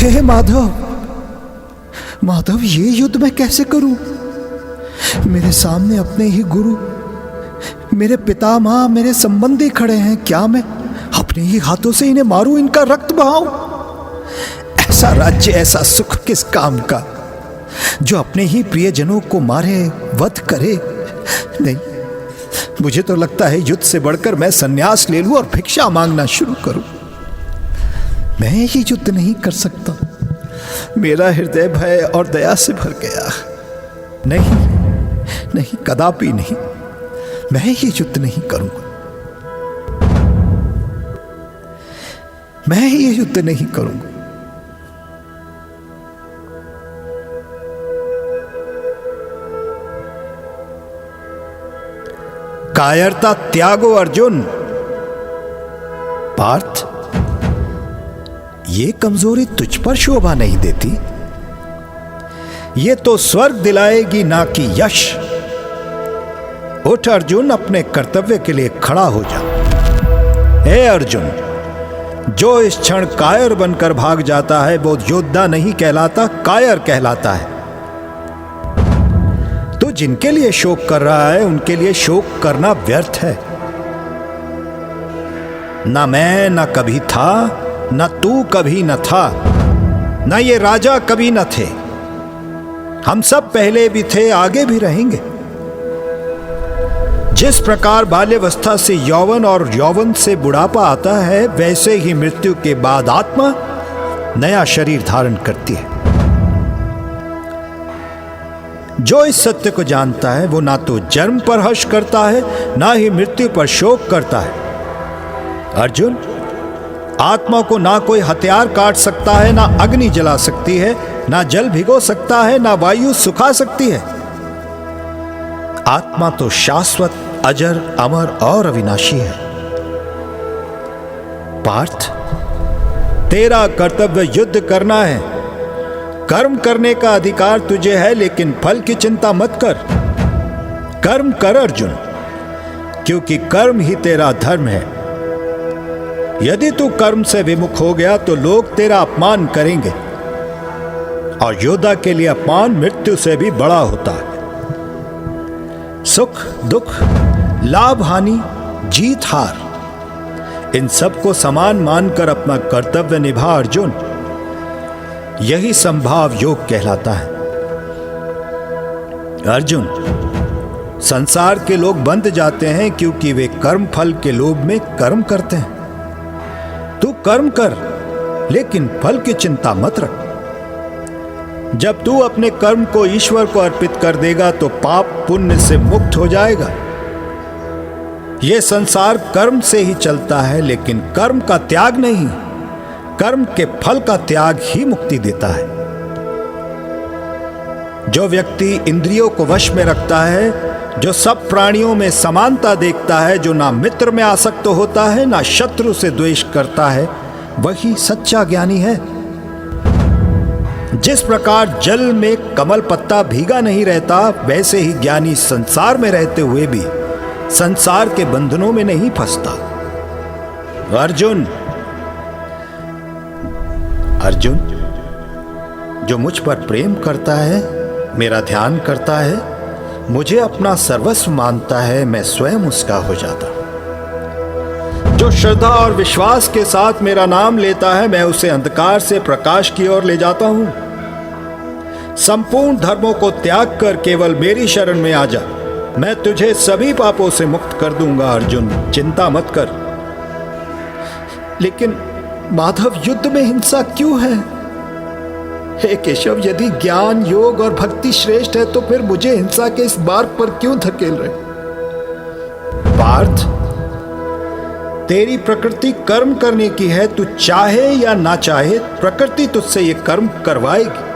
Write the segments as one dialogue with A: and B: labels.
A: हे माधव, माधव, ये युद्ध मैं कैसे करूं? मेरे सामने अपने ही गुरु, मेरे पिता मां, मेरे संबंधी खड़े हैं। क्या मैं अपने ही हाथों से इन्हें मारूं, इनका रक्त बहाऊं? ऐसा राज्य, ऐसा सुख किस काम का, जो अपने ही प्रियजनों को मारे, वध करे? नहीं, मुझे तो लगता है युद्ध से बढ़कर मैं संन्यास ले लूं और भिक्षा मांगना शुरू करूं। मैं ये युद्ध नहीं कर सकता। मेरा हृदय भय और दया से भर गया। नहीं नहीं, कदापि नहीं, मैं ये युद्ध नहीं करूंगा। मैं ये युद्ध नहीं करूंगा। कायरता त्यागो अर्जुन। पार्थ, ये कमजोरी तुझ पर शोभा नहीं देती। ये तो स्वर्ग दिलाएगी, ना कि यश। उठ अर्जुन, अपने कर्तव्य के लिए खड़ा हो जा। हे अर्जुन, जो इस क्षण कायर बनकर भाग जाता है वो योद्धा नहीं कहलाता, कायर कहलाता है। तो जिनके लिए शोक कर रहा है उनके लिए शोक करना व्यर्थ है। ना मैं ना कभी था, ना तू कभी न था, ना ये राजा कभी न थे। हम सब पहले भी थे, आगे भी रहेंगे। जिस प्रकार बाल्यावस्था से यौवन और यौवन से बुढ़ापा आता है, वैसे ही मृत्यु के बाद आत्मा नया शरीर धारण करती है। जो इस सत्य को जानता है वो ना तो जन्म पर हर्ष करता है, ना ही मृत्यु पर शोक करता है। अर्जुन, आत्मा को ना कोई हथियार काट सकता है, ना अग्नि जला सकती है, ना जल भिगो सकता है, ना वायु सुखा सकती है। आत्मा तो शाश्वत, अजर, अमर और अविनाशी है। पार्थ, तेरा कर्तव्य युद्ध करना है। कर्म करने का अधिकार तुझे है, लेकिन फल की चिंता मत कर। कर्म कर अर्जुन, क्योंकि कर्म ही तेरा धर्म है। यदि तू कर्म से विमुख हो गया तो लोग तेरा अपमान करेंगे, और योद्धा के लिए अपमान मृत्यु से भी बड़ा होता है। सुख दुख, लाभ हानि, जीत हार, इन सबको समान मानकर अपना कर्तव्य निभा अर्जुन। यही संभाव योग कहलाता है। अर्जुन, संसार के लोग बंध जाते हैं क्योंकि वे कर्म फल के लोभ में कर्म करते हैं। तू कर्म कर, लेकिन फल की चिंता मत रख। जब तू अपने कर्म को ईश्वर को अर्पित कर देगा तो पाप पुण्य से मुक्त हो जाएगा। यह संसार कर्म से ही चलता है, लेकिन कर्म का त्याग नहीं, कर्म के फल का त्याग ही मुक्ति देता है। जो व्यक्ति इंद्रियों को वश में रखता है, जो सब प्राणियों में समानता देखता है, जो ना मित्र में आसक्त होता है, ना शत्रु से द्वेष करता है, वही सच्चा ज्ञानी है। जिस प्रकार जल में कमल पत्ता भीगा नहीं रहता, वैसे ही ज्ञानी संसार में रहते हुए भी संसार के बंधनों में नहीं फंसता। अर्जुन, अर्जुन, जो मुझ पर प्रेम करता है, मेरा ध्यान करता है, मुझे अपना सर्वस्व मानता है, मैं स्वयं उसका हो जाता। जो श्रद्धा और विश्वास के साथ मेरा नाम लेता है, मैं उसे अंधकार से प्रकाश की ओर ले जाता हूं। संपूर्ण धर्मों को त्याग कर केवल मेरी शरण में आ जा, मैं तुझे सभी पापों से मुक्त कर दूंगा। अर्जुन, चिंता मत कर। लेकिन माधव, युद्ध में हिंसा क्यों है? हे केशव, यदि ज्ञान, योग और भक्ति श्रेष्ठ है तो फिर मुझे हिंसा के इस मार्ग पर क्यों धकेल रहे? पार्थ, तेरी प्रकृति कर्म करने की है। तू चाहे या ना चाहे, प्रकृति तुझसे ये कर्म करवाएगी।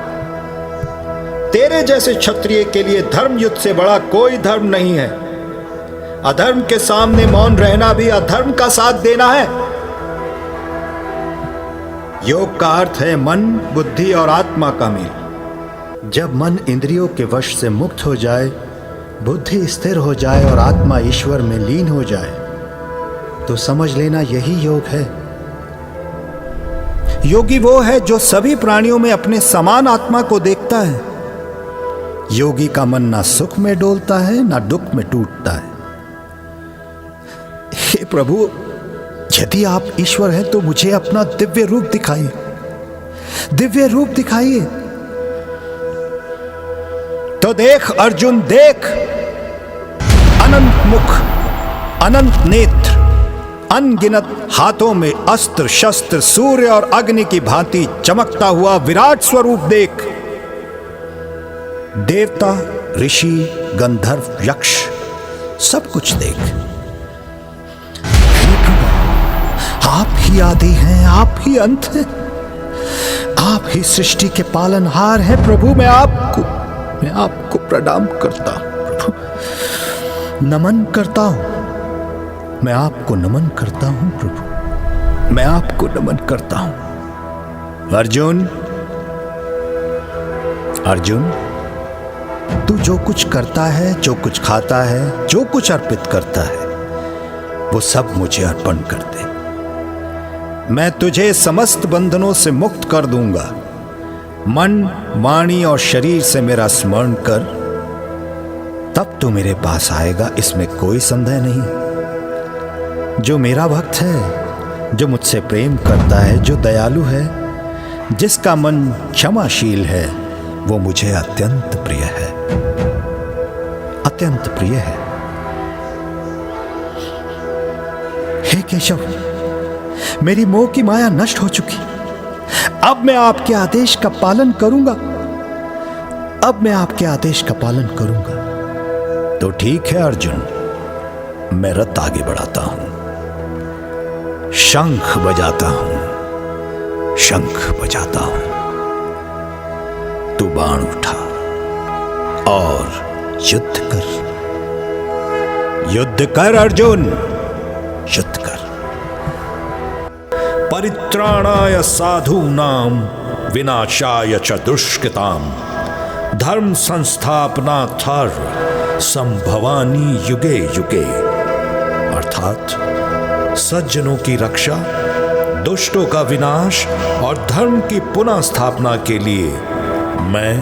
A: तेरे जैसे क्षत्रिय के लिए धर्म युद्ध से बड़ा कोई धर्म नहीं है। अधर्म के सामने मौन रहना भी अधर्म का साथ देना है। योग का अर्थ है मन, बुद्धि और आत्मा का मेल। जब मन इंद्रियों के वश से मुक्त हो जाए, बुद्धि स्थिर हो जाए और आत्मा ईश्वर में लीन हो जाए, तो समझ लेना यही योग है। योगी वो है जो सभी प्राणियों में अपने समान आत्मा को देखता है। योगी का मन ना सुख में डोलता है ना दुख में टूटता है। हे प्रभु, यदि आप ईश्वर हैं तो मुझे अपना दिव्य रूप दिखाइए, दिव्य रूप दिखाइए। तो देख अर्जुन, देख, अनंत मुख, अनंत नेत्र, अनगिनत हाथों में अस्त्र शस्त्र, सूर्य और अग्नि की भांति चमकता हुआ विराट स्वरूप देख। देवता, ऋषि, गंधर्व, यक्ष, सब कुछ देख। हे प्रभु, आप ही आदि हैं, आप ही अंत हैं, आप ही सृष्टि के पालनहार हैं। प्रभु, मैं आपको प्रणाम करता हूं। प्रभु, नमन करता हूं, मैं आपको नमन करता हूं। प्रभु, मैं आपको नमन करता हूं। अर्जुन, अर्जुन, तू जो कुछ करता है, जो कुछ खाता है, जो कुछ अर्पित करता है, वो सब मुझे अर्पण कर दे। मैं तुझे समस्त बंधनों से मुक्त कर दूंगा। मन, वाणी और शरीर से मेरा स्मरण कर, तब तू मेरे पास आएगा, इसमें कोई संदेह नहीं। जो मेरा भक्त है, जो मुझसे प्रेम करता है, जो दयालु है, जिसका मन क्षमाशील है, वो मुझे अत्यंत प्रिय है, अत्यंत प्रिय है। हे केशव, मेरी मोह की माया नष्ट हो चुकी। अब मैं आपके आदेश का पालन करूंगा, अब मैं आपके आदेश का पालन करूंगा। तो ठीक है अर्जुन, मैं रथ आगे बढ़ाता हूं, शंख बजाता हूं, शंख बजाता हूं। तू बाण उठा और युद्ध कर, युद्ध कर अर्जुन, युद्ध कर।
B: परित्राणाय साधूनां विनाशाय च दुष्कृतां धर्म संस्थापनार्थाय संभवानि युगे युगे। अर्थात सज्जनों की रक्षा, दुष्टों का विनाश और धर्म की पुनः स्थापना के लिए मैं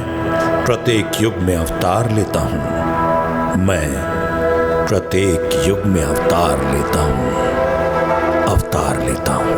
B: प्रत्येक युग में अवतार लेता हूं। मैं प्रत्येक युग में अवतार लेता हूं, अवतार लेता हूं।